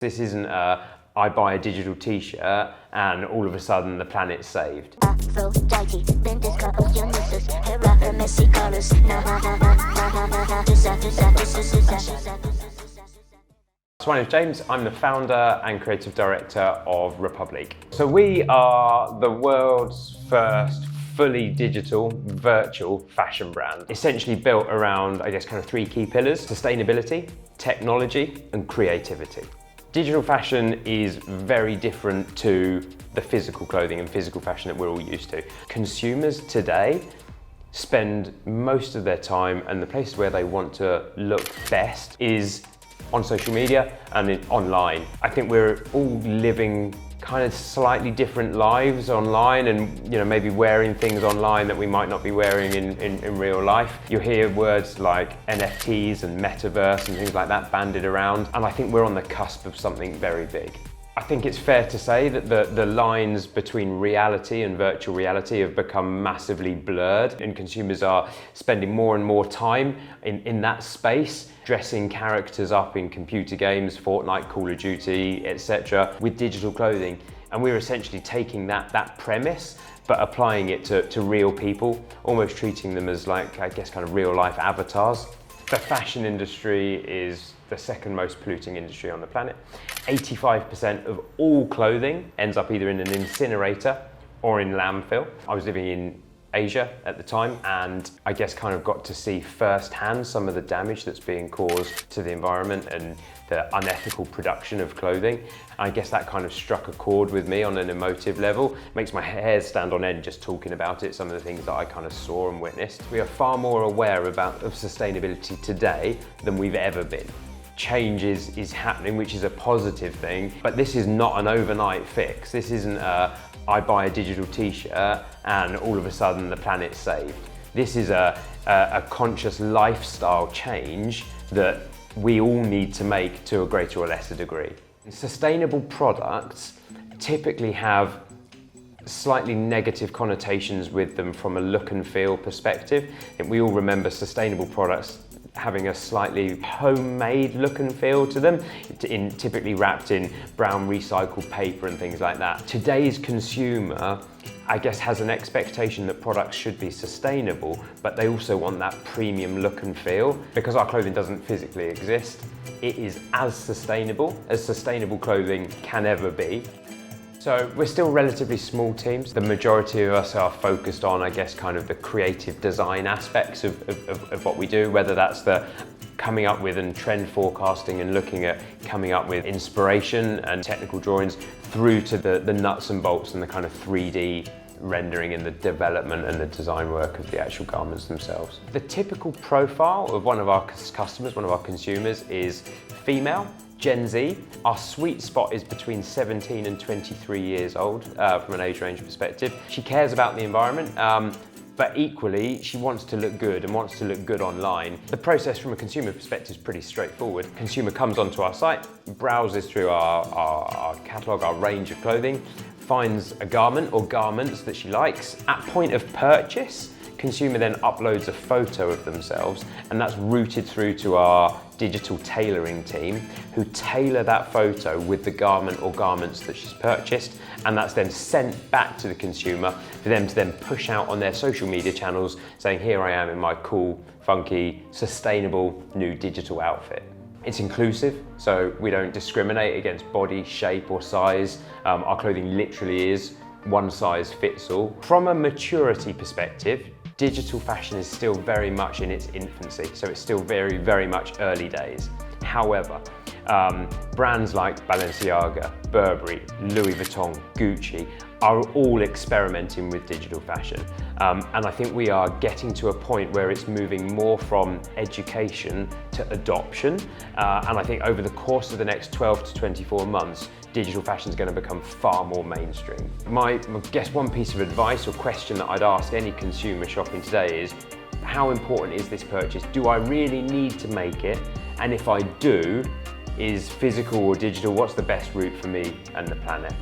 This isn't I buy a digital t-shirt and all of a sudden the planet's saved. So my name is James, I'm the founder and creative director of Republiqe. So we are the world's first fully digital, virtual fashion brand, essentially built around, I guess, kind of three key pillars: sustainability, technology, and creativity. Digital fashion is very different to the physical clothing and physical fashion that we're all used to. Consumers today spend most of their time, and the places where they want to look best is on social media and online. I think we're all living kind of slightly different lives online, and maybe wearing things online that we might not be wearing in real life. You hear words like NFTs and metaverse and things like that bandied around, and I think we're on the cusp of something very big. I think it's fair to say that the lines between reality and virtual reality have become massively blurred, and consumers are spending more and more time in that space, dressing characters up in computer games, Fortnite, Call of Duty, etc., with digital clothing. And we're essentially taking that premise, but applying it to real people, almost treating them as, like, I guess, kind of real life avatars. The fashion industry is the second most polluting industry on the planet. 85% of all clothing ends up either in an incinerator or in landfill. I was living in Asia at the time, and I guess kind of got to see firsthand some of the damage that's being caused to the environment and the unethical production of clothing. I guess that kind of struck a chord with me on an emotive level. It makes my hair stand on end just talking about it, some of the things that I kind of saw and witnessed. We are far more aware of sustainability today than we've ever been. Change is happening, which is a positive thing, but this is not an overnight fix. This isn't I buy a digital t-shirt and all of a sudden the planet's saved. This is a conscious lifestyle change that we all need to make to a greater or lesser degree. Sustainable products typically have slightly negative connotations with them from a look and feel perspective. And we all remember sustainable products having a slightly homemade look and feel to them, typically wrapped in brown recycled paper and things like that. Today's consumer, I guess, has an expectation that products should be sustainable, but they also want that premium look and feel. Because our clothing doesn't physically exist, it is as sustainable clothing can ever be. So we're still relatively small teams. The majority of us are focused on, I guess, kind of the creative design aspects of what we do, whether that's the coming up with and trend forecasting and looking at coming up with inspiration and technical drawings, through to the nuts and bolts and the kind of 3D rendering and the development and the design work of the actual garments themselves. The typical profile of one of our customers, one of our consumers, is female, Gen Z. Our sweet spot is between 17 and 23 years old from an age range perspective. She cares about the environment, but equally she wants to look good and wants to look good online. The process from a consumer perspective is pretty straightforward. Consumer comes onto our site, browses through our catalogue, our range of clothing, finds a garment or garments that she likes. At point of purchase, consumer then uploads a photo of themselves, and that's routed through to our digital tailoring team, who tailor that photo with the garment or garments that she's purchased, and that's then sent back to the consumer for them to then push out on their social media channels saying, here I am in my cool, funky, sustainable new digital outfit. It's inclusive, so we don't discriminate against body, shape or size. Our clothing literally is one size fits all. From a maturity perspective, digital fashion is still very much in its infancy, so it's still very, very much early days. However, brands like Balenciaga, Burberry, Louis Vuitton, Gucci are all experimenting with digital fashion. And I think we are getting to a point where it's moving more from education to adoption. And I think over the course of the next 12 to 24 months, digital fashion is going to become far more mainstream. I guess one piece of advice or question that I'd ask any consumer shopping today is, how important is this purchase? Do I really need to make it? And if I do, is physical or digital, what's the best route for me and the planet?